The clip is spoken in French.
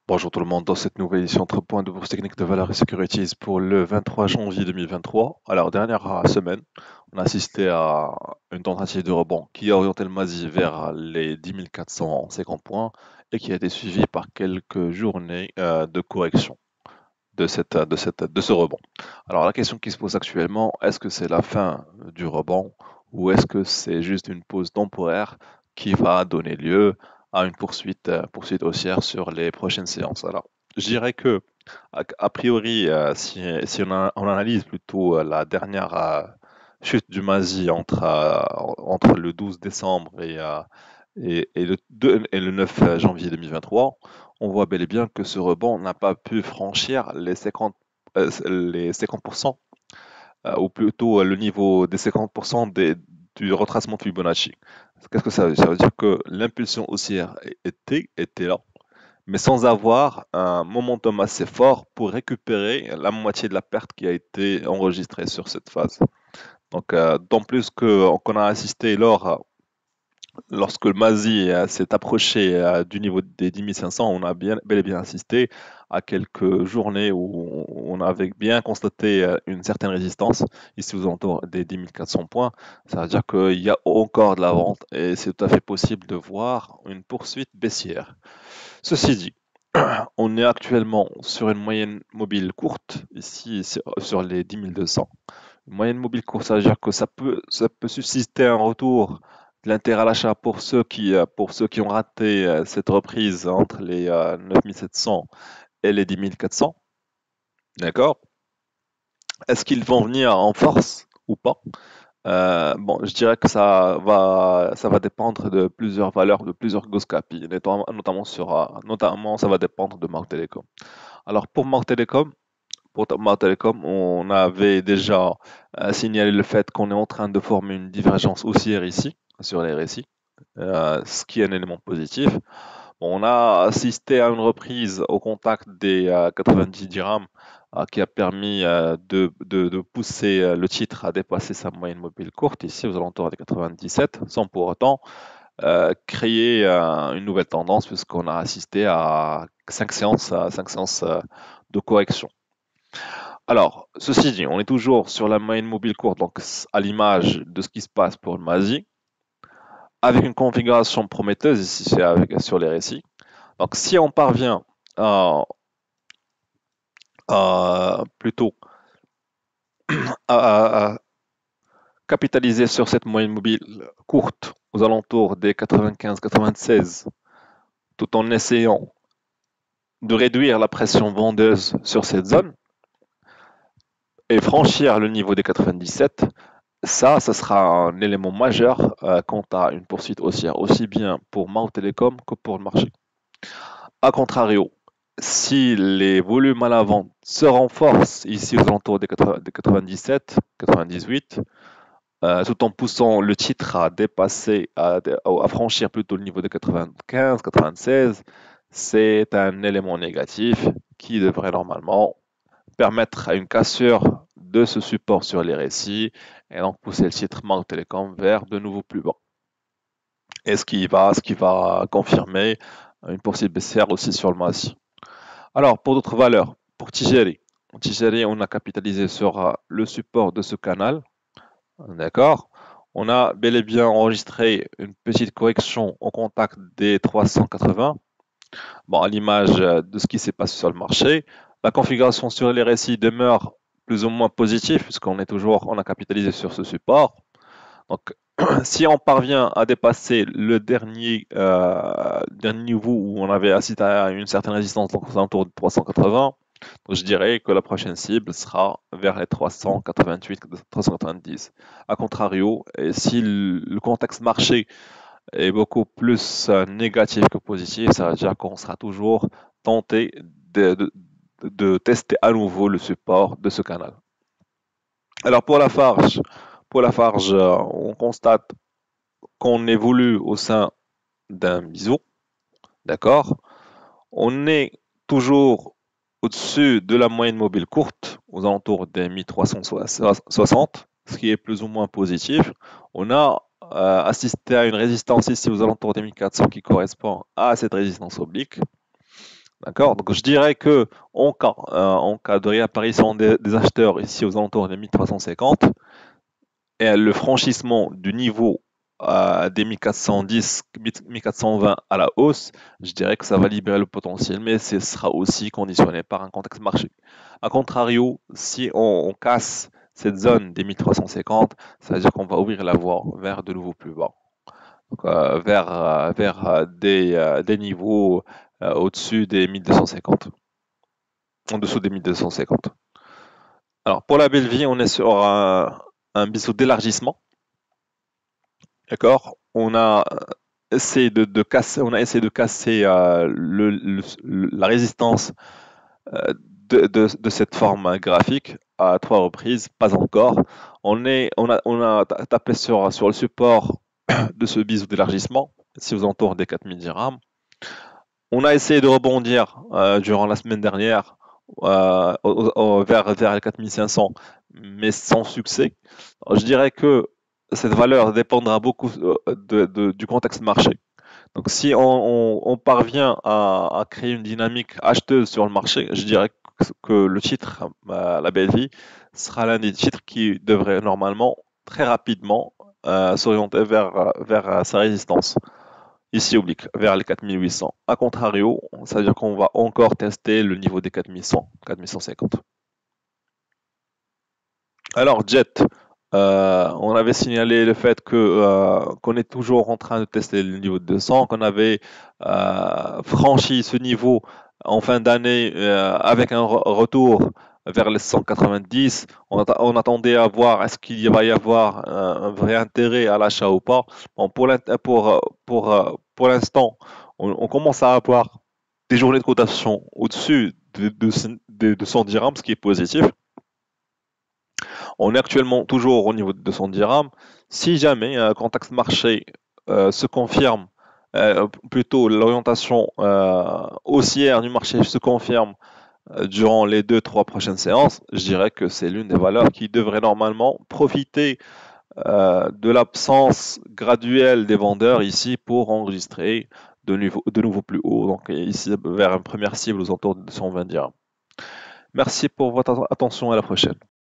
Bonjour tout le monde, dans cette nouvelle édition entre points de bourse technique de valeur et securities pour le 23 janvier 2023. Alors, dernière semaine, on a assisté à une tentative de rebond qui a orienté le MASI vers les 10 450 points et qui a été suivie par quelques journées de correction de ce rebond. Alors, la question qui se pose actuellement, est-ce que c'est la fin du rebond ou est-ce que c'est juste une pause temporaire qui va donner lieu à une poursuite haussière sur les prochaines séances? Alors, je dirais que, a priori, si on analyse plutôt la dernière chute du MASI entre le 12 décembre et le 9 janvier 2023, on voit bel et bien que ce rebond n'a pas pu franchir les 50%, ou plutôt le niveau des 50% du retracement de Fibonacci. Qu'est-ce que ça veut dire? Ça veut dire que l'impulsion haussière était là, mais sans avoir un momentum assez fort pour récupérer la moitié de la perte qui a été enregistrée sur cette phase. Donc, d'autant plus qu'on a assisté lorsque le MASI s'est approché du niveau des 10 500, on a bel et bien assisté à quelques journées où on avait bien constaté une certaine résistance, ici aux alentours des 10 400 points. Ça veut dire qu'il y a encore de la vente et c'est tout à fait possible de voir une poursuite baissière. Ceci dit, on est actuellement sur une moyenne mobile courte, ici sur les 10 200. Une moyenne mobile courte, ça veut dire que ça peut susciter un retour de l'intérêt à l'achat pour ceux qui ont raté cette reprise entre les 9 700 et les 10 400. D'accord? Est-ce qu'ils vont venir en force ou pas? Bon, je dirais que ça va dépendre de plusieurs valeurs, de plusieurs grosses capilles, notamment ça va dépendre de Marc Telecom. Alors pour Marc Telecom, on avait déjà signalé le fait qu'on est en train de former une divergence haussière ici sur les récits, ce qui est un élément positif. On a assisté à une reprise au contact des 90 dirhams qui a permis de pousser le titre à dépasser sa moyenne mobile courte, ici aux alentours des 97, sans pour autant créer une nouvelle tendance, puisqu'on a assisté à 5 séances de correction. Alors, ceci dit, on est toujours sur la moyenne mobile courte, donc à l'image de ce qui se passe pour le MASI, avec une configuration prometteuse ici sur les récits. Donc, si on parvient à, plutôt à capitaliser sur cette moyenne mobile courte aux alentours des 95-96, tout en essayant de réduire la pression vendeuse sur cette zone et franchir le niveau des 97, ça sera un élément majeur quant à une poursuite haussière, aussi bien pour Mao Telecom que pour le marché. A contrario, si les volumes à la vente se renforcent ici aux alentours des 97, 98, tout en poussant le titre à dépasser, à franchir plutôt le niveau de 95, 96, c'est un élément négatif qui devrait normalement permettre à une cassure de ce support sur les récits et donc pousser le titre Mao Telecom vers de nouveaux plus bas. Et ce qui va confirmer une poursuite baissière aussi sur le MASI. Alors, pour d'autres valeurs, pour Tigeri, on a capitalisé sur le support de ce canal. D'accord? On a bel et bien enregistré une petite correction au contact des 380. Bon, à l'image de ce qui s'est passé sur le marché, la configuration sur les récits demeure plus ou moins positive on a capitalisé sur ce support. Donc, si on parvient à dépasser le dernier niveau où on avait assisté à une certaine résistance aux alentours de 380, je dirais que la prochaine cible sera vers les 388, 390. A contrario, et si le contexte marché est beaucoup plus négatif que positif, ça veut dire qu'on sera toujours tenté de tester à nouveau le support de ce canal. Alors pour la farge, on constate qu'on évolue au sein d'un biseau, d'accord? On est toujours au-dessus de la moyenne mobile courte, aux alentours des 1360, ce qui est plus ou moins positif. On a assisté à une résistance ici aux alentours des 1400 qui correspond à cette résistance oblique. D'accord? Donc je dirais que en cas de réapparition des acheteurs ici aux alentours des 1350 et le franchissement du niveau des 1410, 1420 à la hausse, je dirais que ça va libérer le potentiel, mais ce sera aussi conditionné par un contexte marché. A contrario, si on casse cette zone des 1350, ça veut dire qu'on va ouvrir la voie vers de nouveaux plus bas. Donc, vers des niveaux au-dessus des 1250, en dessous des 1250. Alors, pour la belle vie, on est sur un biseau d'élargissement. D'accord? On a essayé de casser la résistance de cette forme graphique à 3 reprises, pas encore. On a tapé sur le support de ce biseau d'élargissement, si aux alentours des 4000 dirhams. On a essayé de rebondir durant la semaine dernière vers les 4500, mais sans succès. Je dirais que cette valeur dépendra beaucoup du contexte marché. Donc, si on parvient à créer une dynamique acheteuse sur le marché, je dirais que le titre, la BLV, sera l'un des titres qui devrait normalement très rapidement s'orienter vers sa résistance. Ici oblique, vers les 4800. A contrario, ça veut dire qu'on va encore tester le niveau des 4100, 4150. Alors, Jet, on avait signalé le fait qu'on est toujours en train de tester le niveau de 200, qu'on avait franchi ce niveau en fin d'année avec un retour vers les 190. On attendait à voir est-ce qu'il va y avoir un vrai intérêt à l'achat ou pas. Bon, pour l'instant, on commence à avoir des journées de cotation au-dessus de 100 dirhams, ce qui est positif. On est actuellement toujours au niveau de 200 dirhams. Si jamais un contexte marché se confirme, plutôt l'orientation haussière du marché se confirme durant les 2-3 prochaines séances, je dirais que c'est l'une des valeurs qui devrait normalement profiter de l'absence graduelle des vendeurs ici pour enregistrer de nouveau plus haut. Donc ici vers une première cible aux alentours de 220 dirhams. Merci pour votre attention, à la prochaine.